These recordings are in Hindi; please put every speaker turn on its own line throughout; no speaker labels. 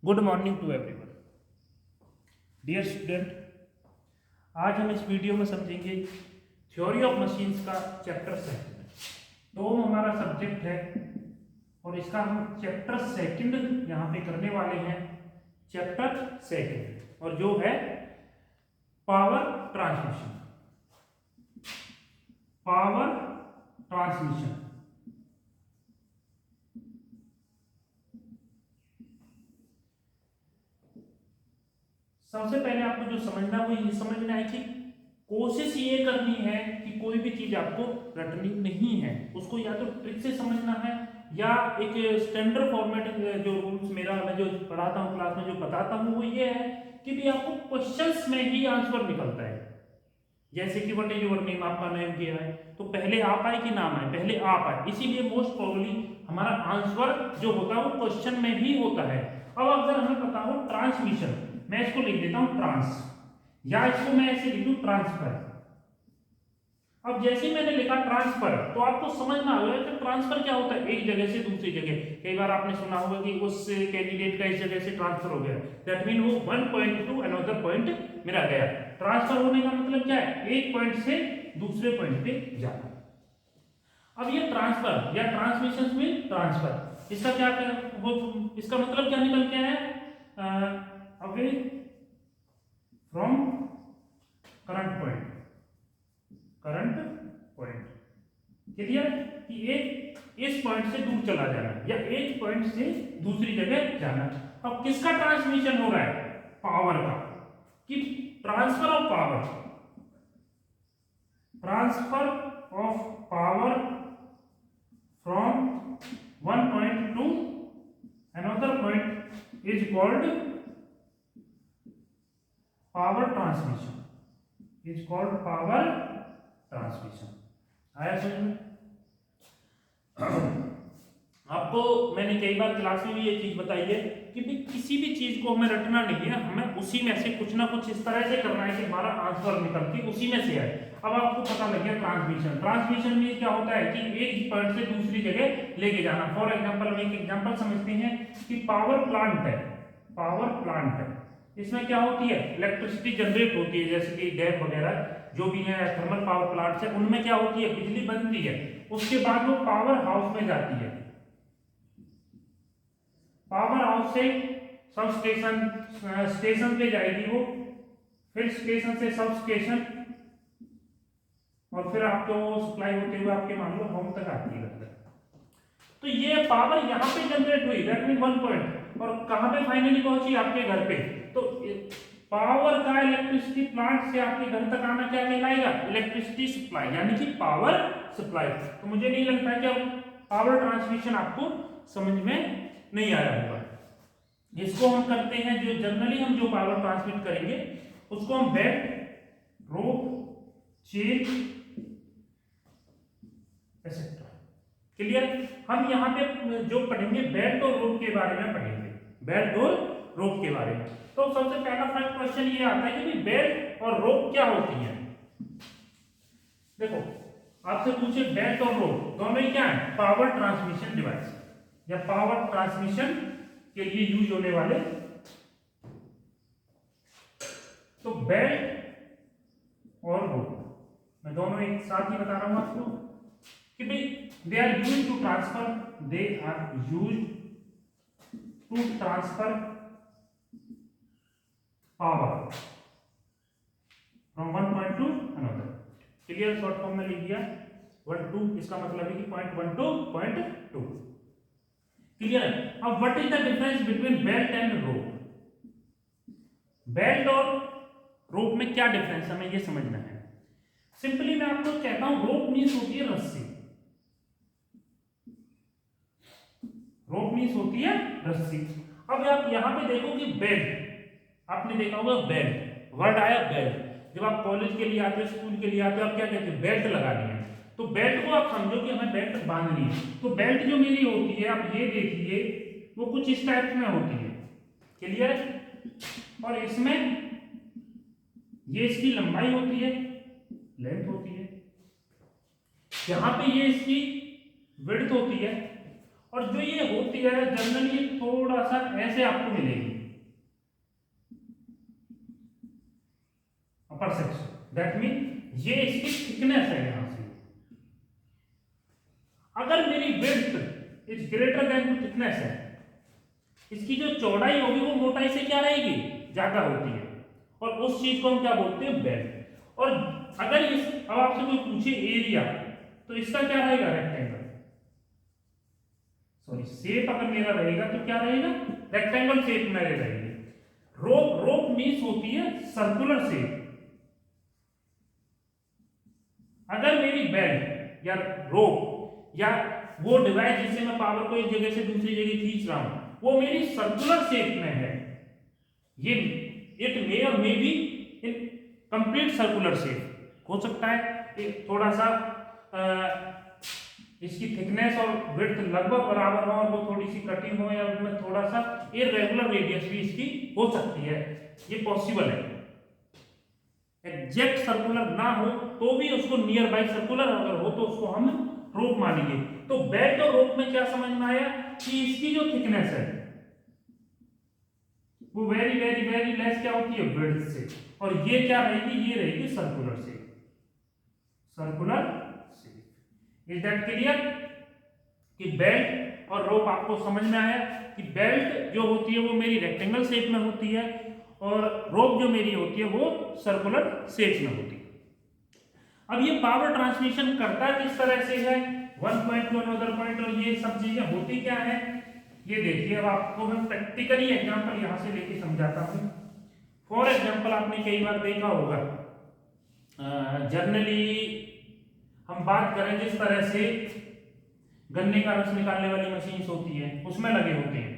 Good morning to everyone. Dear student, आज हम इस वीडियो में समझेंगे थ्योरी ऑफ मशीन्स का चैप्टर सेकंड। तो हमारा सब्जेक्ट है और इसका हम चैप्टर सेकंड यहाँ पे करने वाले हैं। चैप्टर सेकंड और जो है पावर ट्रांसमिशन। पावर ट्रांसमिशन सबसे पहले आपको जो समझना वो ये समझना है कि कोशिश ये करनी है कि कोई भी चीज आपको रटनी नहीं है, उसको या तो ट्रिक से समझना है या एक स्टैंडर्ड फॉर्मेट। जो रूल्स मेरा मैं जो पढ़ाता हूँ क्लास में जो बताता हूँ वो ये है कि भी आपको क्वेश्चंस में ही आंसर निकलता है। जैसे कि व्हाट इज योर नेम, आपका नेम क्या है, तो पहले आप आए कि नाम आए, पहले आप आए, इसीलिए मोस्ट प्रोबेबली हमारा आंसर जो होता है वो क्वेश्चन में ही होता है। अब अगर हमें पता हो ट्रांसमिशन, मैं इसको लिख देता हूं ट्रांस, या इसको मैं ऐसे लिख दूं ट्रांसफर। अब जैसे ही मैंने लिखा ट्रांसफर तो आपको समझ में आ गया कि ट्रांसफर क्या होता है, एक जगह से दूसरी जगह। कई बार आपने सुना होगा कि उस कैंडिडेट का इस जगह से ट्रांसफर हो गया, दैट मीन वो one point to another point मेरा गया। ट्रांसफर होने का मतलब क्या है, एक पॉइंट से दूसरे पॉइंट पे जाना। अब ये ट्रांसफर या ट्रांसमिशन में ट्रांसफर, इसका क्या वो इसका मतलब क्या निकल के है, away from current point. Current point clear, कि एक इस पॉइंट से दूर चला जाना या एक पॉइंट से दूसरी जगह जाना। अब किसका ट्रांसमिशन हो रहा है, पावर का, कि transfer of power, transfer of power from one point to another point is called power transmission, is called power transmission. आया समझ में? आपको मैंने कई बार क्लास में भी ये चीज बताई है कि भी किसी भी चीज को हमें रटना नहीं है, हमें उसी में से कुछ ना कुछ इस तरह से करना है कि हमारा आंसर निकल के उसी में से आए। अब आपको पता लग गया ट्रांसमिशन। ट्रांसमिशन में क्या होता है कि एक पॉइंट से दूसरी जगह लेके जाना। फॉर एग्जांपल हम एक एग्जांपल समझते हैं कि पावर प्लांट है, पावर प्लांट है, इसमें क्या होती है, इलेक्ट्रिसिटी जनरेट होती है, जैसे कि डैम वगैरह जो भी है थर्मल पावर प्लांट्स है, उनमें क्या होती है, बिजली बनती है, उसके बाद वो पावर हाउस में जाती है, पावर हाउस से सब स्टेशन, स्टेशन पे जाएगी वो, फिर स्टेशन से सब स्टेशन, और फिर आपको सप्लाई होते हुए आपके मान लो होम तक आती है। तो ये पावर यहाँ पे जनरेट हुई, दैट मीन वन पॉइंट, और कहाँ पे फाइनली पहुंची, आपके घर पे। तो पावर का इलेक्ट्रिसिटी प्लांट से आपके घर तक आना क्या कहलाएगा, इलेक्ट्रिसिटी सप्लाई, यानी कि पावर सप्लाई। तो मुझे नहीं लगता है कि अब पावर ट्रांसमिशन आपको समझ में नहीं आया होगा। इसको हम करते हैं, जो जनरली हम जो पावर ट्रांसमिट करेंगे उसको हम बेल्ट, रोप, चेन एक्सेट्रा। क्लियर? हम यहाँ पे जो पढ़ेंगे बेल्ट और रोप के बारे में पढ़ेंगे, बेल्ट और रोप के बारे में। तो सबसे पहला फर्स्ट क्वेश्चन ये आता है कि बेल्ट और रोप क्या होती है। देखो आपसे पूछे बेल्ट और रोप दोनों ही क्या है, पावर ट्रांसमिशन डिवाइस या पावर ट्रांसमिशन के लिए यूज होने वाले। तो बेल्ट और रोप मैं दोनों एक साथ ही बता रहा हूं आपको कि भाई they are used to transfer, they are used to transfer power from one point to another. Clear? Short form में लिख दिया 1 2, इसका मतलब है कि पॉइंट 1 टू पॉइंट 2। क्लियर है? अब what is the difference between belt and rope. Belt और रोप में क्या डिफरेंस हमें ये समझना है। सिंपली मैं आपको कहता हूं, रोप मींस होती है रस्सी, रोप मींस होती है रस्सी। अब आप यहां पे देखो कि बेल्ट, आपने देखा होगा बेल्ट, वर्ड आया बेल्ट। जब आप कॉलेज के लिए आते हो, स्कूल के लिए आते हो, आप क्या कहते हैं, बेल्ट लगानी है। तो बेल्ट को आप समझो कि हमें बेल्ट बांधनी है। तो बेल्ट जो मेरी होती है, आप ये देखिए, वो कुछ इस टाइप में होती है। क्लियर? और इसमें ये इसकी लंबाई होती है, लेंथ होती है, यहां पे ये इसकी विड्थ होती है, और जो ये होती है जनरली थोड़ा सा ऐसे ऐसे आपको मिलेगी अपर सेक्शन, दैट मीन ये इसकी थिकनेस है यहां से। अगर मेरी width is greater than to thickness है, इसकी जो चौड़ाई होगी वो मोटाई से क्या रहेगी, ज्यादा होती है, और उस चीज को हम क्या बोलते हैं, बेल्ट। और अगर इस अब आपसे कोई पूछे एरिया, तो इसका क्या रहेगा, रेक्टेंगल, सॉरी शेप अगर मेरा रहेगा तो क्या रहेगा, रेक्टेंगल शेप मेरे रहेगी। रोप मीन्स होती है सर्कुलर शेप। अगर मेरी बेल्ट या रोप या वो डिवाइस जिससे मैं पावर को एक जगह से दूसरी जगह खींच रहा हूं, वो मेरी सर्कुलर शेप में है, ये इट मे और may be in complete circular shape हो सकता है, थोड़ा सा इसकी थिकनेस और विड्थ लगभग बराबर हो और वो थोड़ी सी कटिंग हो, या उसमें थोड़ा सा इररेगुलर रेडियस भी इसकी हो सकती है, ये पॉसिबल है। एग्जैक्ट सर्कुलर ना हो तो भी उसको नियर बाई सर्कुलर अगर हो तो उसको हम रोप मानेंगे। तो बेल्ट और रोप में क्या समझ में आया कि इसकी जो थिकनेस है वो वेरी वेरी वेरी लेस क्या होती है, विड्थ से, और ये क्या रहेगी, ये रहेगी सर्कुलर से, सर्कुलर से। इज दैट क्लियर कि बेल्ट और रोप आपको समझ में आया कि बेल्ट जो होती है वो मेरी रेक्टेंगल शेप में होती है और रोप जो मेरी होती है वो सर्कुलर शेप में होती है। अब ये पावर ट्रांसमिशन करता किस तरह से है, one point to another point, और ये सब चीजें होती क्या है ये देखिए। अब आपको मैं प्रैक्टिकली एग्जांपल यहां से लेके समझाता हूं। फॉर एग्जांपल आपने कई बार देखा होगा, जनरली हम बात करें जिस तरह से गन्ने का रस निकालने वाली मशीन होती है उसमें लगे होते हैं,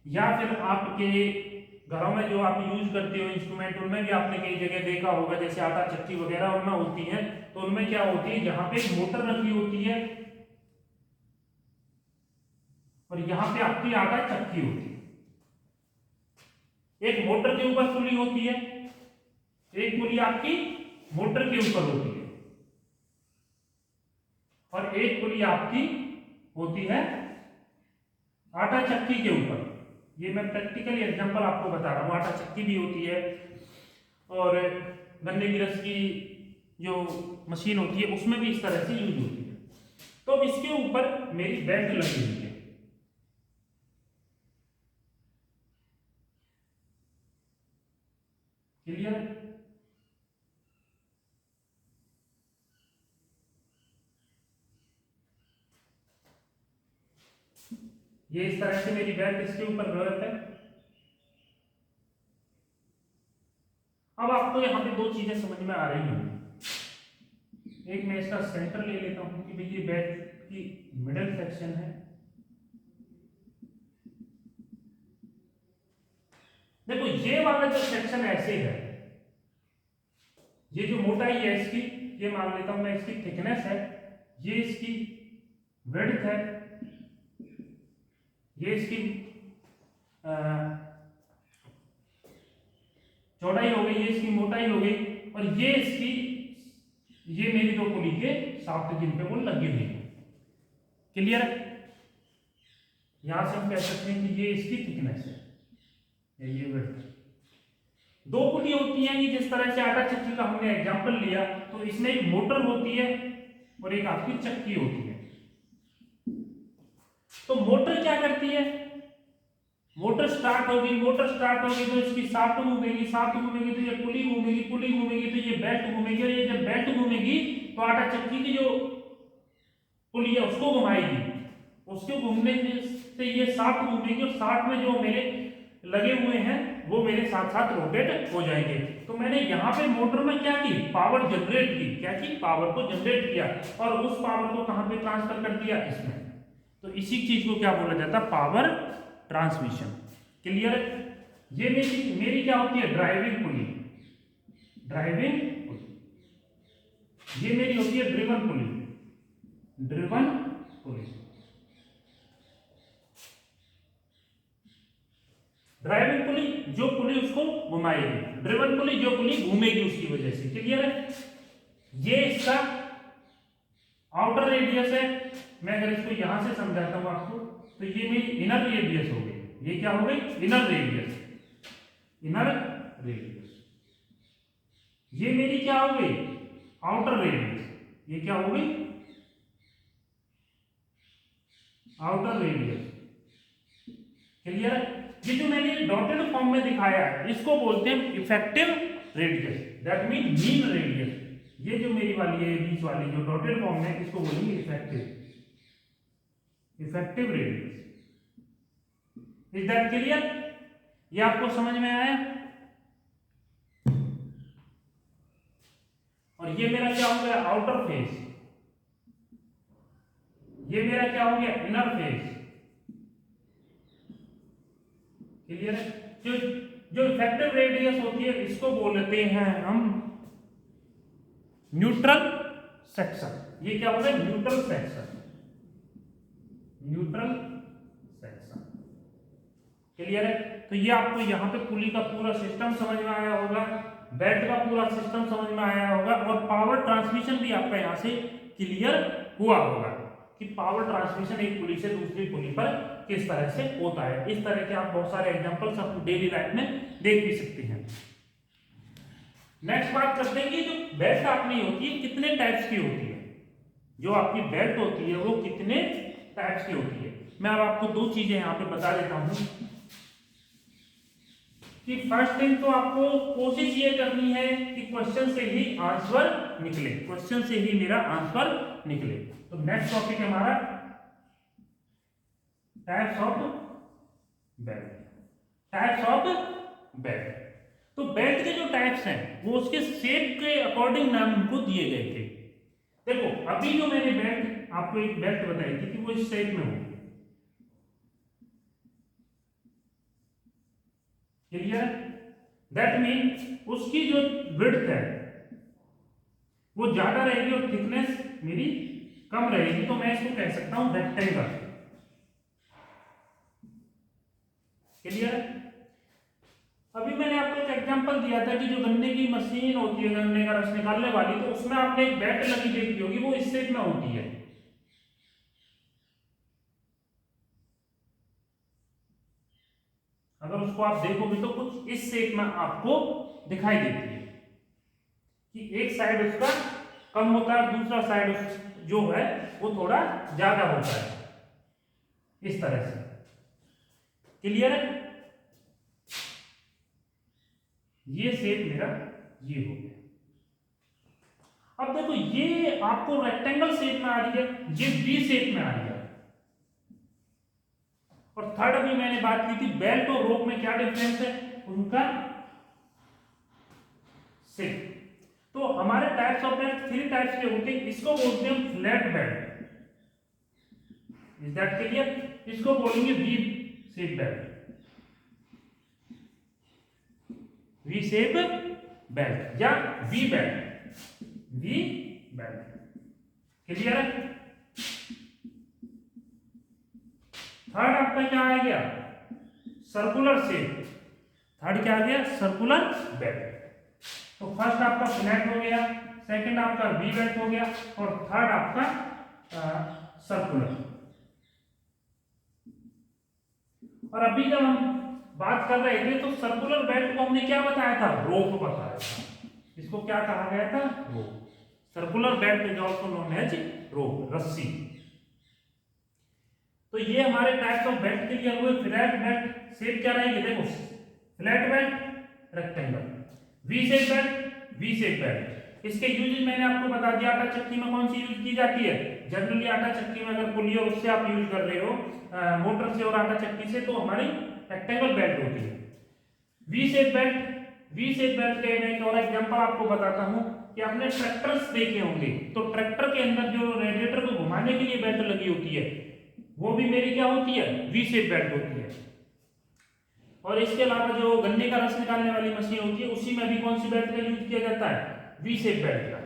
या फिर आपके घरों में जो आप यूज करते हो इंस्ट्रूमेंट, उनमें भी आपने कई जगह देखा होगा, जैसे आटा चक्की वगैरह उनमें होती है, तो उनमें क्या होती है, जहां पे एक मोटर रखी होती है और यहां पे आपकी आटा चक्की होती है। एक मोटर के ऊपर पुली होती है, एक पुली आपकी मोटर के ऊपर होती है, और एक पुली आपकी होती है आटा चक्की के ऊपर। ये मैं प्रैक्टिकली एग्जांपल आपको बता रहा हूं। आटा चक्की भी होती है और गन्ने की रस की जो मशीन होती है उसमें भी इस तरह से यूज होती है। तो इसके ऊपर मेरी बेल्ट लगी हुई है, क्लियर। ये इस तरह से मेरी बेल्ट इसके ऊपर बेल्ट है। अब आपको यहां पे दो चीजें समझ में आ रही हैं। एक मैं इसका सेंटर ले लेता हूं कि भाई ये बेल्ट की मिडिल सेक्शन है। देखो ये वाला जो सेक्शन ऐसे है, ये जो मोटाई है इसकी, ये मान लेता हूं मैं इसकी थिकनेस है, ये इसकी विड्थ है, ये इसकी चौड़ाई हो गई, ये इसकी मोटाई हो गई, और ये इसकी, ये मेरी दो पुली के शाफ्ट जिन पे वो लगी हुई है, क्लियर है। यहां से हम कह सकते हैं कि ये इसकी थिकनेस है, ये विड्थ। दो पुली होती हैं, ये जिस तरह से आटा चक्की का हमने एग्जांपल लिया, तो इसमें एक मोटर होती है और एक आपकी चक्की होती है। तो मोटर क्या करती है, मोटर स्टार्ट होगी, मोटर स्टार्ट होगी तो इसकी शाफ्ट घूमेगी, शाफ्ट घूमेगी तो ये पुली घूमेगी, पुली घूमेगी तो ये बेल्ट घूमेगी, और ये जब बेल्ट घूमेगी तो आटा चक्की की जो पुली है उसको घुमाएगी, उसके घूमने से ये शाफ्ट घूमेगी, और शाफ्ट में जो मेरे लगे हुए हैं वो मेरे साथ साथ रोटेट हो जाएंगे। तो मैंने यहाँ पे मोटर में क्या की, पावर जनरेट की, क्या की, पावर को जनरेट किया, और उस पावर को कहां पे ट्रांसफर कर दिया, इसमें। तो इसी चीज को क्या बोला जाता है, पावर ट्रांसमिशन, क्लियर। ये मेरी क्या होती है, ड्राइविंग पुली, ड्राइविंग पुली। ये मेरी होती है ड्रिवन पुली, ड्रिवन पुली। ड्राइविंग पुली जो पुली उसको घुमाएगी, ड्रिवन पुली जो पुली घूमेगी उसकी वजह से, क्लियर है। ये इसका आउटर रेडियस है। मैं अगर इसको यहां से समझाता हूं आपको, तो ये मेरी इनर रेडियस हो गई, ये क्या हो गई? Inner radius, inner radius. ये मेरी क्या हो गई? Outer radius. ये क्या हो गई? Outer radius. क्लियर? ये जो मैंने डॉटेड फॉर्म में दिखाया है इसको बोलते हैं effective radius, that mean mean radius. ये जो मेरी वाली है बीच वाली जो डॉटेड फॉर्म में, इसको बोलेंगे effective radius. Is that clear? ये आपको समझ में आया? और ये मेरा क्या हो गया? Outer face. ये मेरा क्या हो गया? Inner face. क्लियर है? जो इफेक्टिव रेडियस होती है इसको बोलते हैं हम न्यूट्रल सेक्शन। ये क्या हो गया? Neutral section, neutral section. Clear है? तो ये आपको यहाँ पे पुली का पूरा सिस्टम समझ में आया होगा, बेल्ट का पूरा सिस्टम समझ में आया होगा, और पावर ट्रांसमिशन भी आपका यहाँ से क्लियर हुआ होगा कि पावर ट्रांसमिशन एक पुली से दूसरी पुली पर किस तरह से होता है। इस तरह के आप बहुत सारे एग्जांपल्स अपनी डेली लाइफ में देख भी सकते हैं। नेक्स्ट बात करते हैं कि जो बेल्ट आपकी होती है कितने टाइप्स की होती है। जो आपकी बेल्ट होती है वो कितने टाइप्स की होती है। मैं अब आपको दो चीजें यहाँ पे बता देता हूं कि फर्स्ट थिंग तो आपको कोशिश ये करनी है कि क्वेश्चन से ही आंसर निकले, क्वेश्चन से ही मेरा आंसर निकले। तो नेक्स्ट टॉपिक है हमारा types of belt. Types of belt. तो बेल्ट के जो टाइप्स हैं वो उसके शेप के अकॉर्डिंग नाम उनको दिए गए थे। देखो अभी जो मैंने बेल्ट आपको एक बेल्ट बताई थी कि वो इस शेप में होगी। क्लियर? दैट मीन उसकी जो विड्थ है वो ज्यादा रहेगी और थिकनेस मेरी कम रहेगी, तो मैं इसको कह सकता हूं रेक्टेंगल। क्लियर? अभी मैंने आपको एक एग्जांपल दिया था कि जो गन्ने की मशीन होती है, गन्ने का रस निकालने वाली, तो उसमें आपने एक बेल्ट लगी देखी होगी, वो इस शेप में होती है। अगर उसको आप देखोगे तो कुछ इस शेप में आपको दिखाई देती है कि एक साइड उसका कम होता है, दूसरा साइड जो है वो थोड़ा ज्यादा होता है, इस तरह से। क्लियर है? ये शेप मेरा ये हो गया। अब देखो ये आपको रेक्टेंगल शेप में आ रही है, ये वी शेप में आ रही है। और थर्ड अभी मैंने बात की थी बेल्ट और रोप में क्या डिफरेंस है उनका शेप। तो हमारे types of belt three types के होते हैं। इसको बोलते हैं flat belt. Is that clear? इसको बोलेंगे V shape belt, V shape belt या V belt, V belt. Clear है? थर्ड आपका क्या आ गया? Circular shape. थर्ड क्या आ गया? Circular belt. तो फर्स्ट आपका फ्लैट हो गया, सेकंड आपका वी बेल्ट हो गया, और थर्ड आपका सर्कुलर। और अभी जब हम बात कर रहे थे तो सर्कुलर बेल्ट को हमने क्या बताया था? रोप बताया था। इसको क्या कहा गया था? Rope. Circular belt is also known as rope, रस्सी। तो ये हमारे टाइप्स ऑफ बेल्ट के लिए हुए। फ्लैट बेल्ट शेप क्या रहेगी? देखो flat belt rectangle, we shape belt V shape belt. इसके यूजेस मैंने आपको बता दिया। आटा चक्की में कौन सी यूज की जाती है? जनरली आटा चक्की में अगर पुली और उससे आप यूज कर रहे हो मोटर से और आटा चक्की से, तो हमारी रेक्टेंगल बेल्ट होती है। We shape belt, V shape belt के मैं एक और एग्जांपल आपको बताता हूं कि आपने ट्रैक्टर्स देखे होंगे, तो ट्रैक्टर के अंदर जो रेडिएटर को घुमाने के लिए बेल्ट लगी होती है वो भी मेरी क्या होती है? वी शेप बेल्ट होती है। और इसके अलावा जो गन्ने का रस निकालने वाली मशीन होती है उसी में भी कौन सी बेल्ट का यूज किया जाता है? वी शेप बेल्ट का।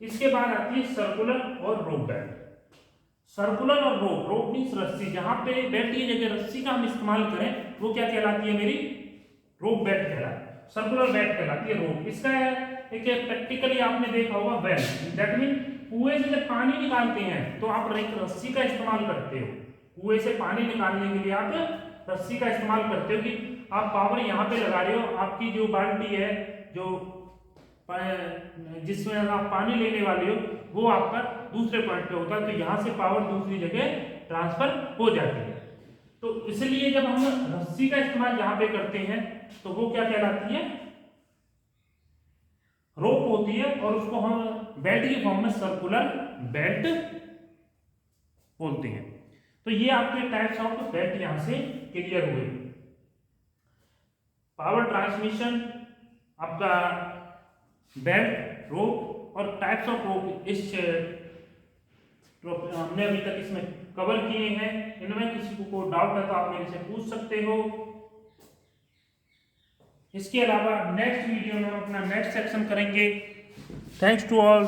इसके बाद आती है सर्कुलर और रोप बेल्ट। सर्कुलर और रोप, रोप मींस रस्सी, जहां पे बेल्ट की जगह रस्सी का हम इस्तेमाल करें वो क्या कहलाती है? मेरी रोप बेल्ट कहलाती है। सर्कुलर बेल्ट कहलाती है रोप। इसका एक प्रैक्टिकली आपने देखा होगा वेल, दैट मीन कुएं से जब पानी निकालते हैं तो आप एक रस्सी का इस्तेमाल करते हो। कुएं से पानी निकालने के लिए आप रस्सी का इस्तेमाल करते हो कि आप पावर यहाँ पे लगा रहे हो, आपकी जो बाल्टी है जो जिसमें आप पानी लेने वाले हो वो आपका दूसरे पॉइंट पे होता है, तो यहाँ से पावर दूसरी जगह ट्रांसफर हो जाती है। तो इसलिए जब हम रस्सी का इस्तेमाल यहाँ पे करते हैं तो वो क्या कहलाती है, रोप होती है, और उसको हम बेल्ट की फॉर्म में सर्कुलर बेल्ट बोलते हैं। तो ये आपके टाइप्स ऑफ बेल्ट यहां से क्लियर हुए। पावर ट्रांसमिशन, आपका बेल्ट, रोप और टाइप्स ऑफ रोप, इस हमने अभी तक इसमें कवर किए हैं। इनमें किसी को डाउट है तो आप मेरे से पूछ सकते हो। इसके अलावा नेक्स्ट वीडियो में हम अपना नेक्स्ट सेक्शन करेंगे। Thanks to all.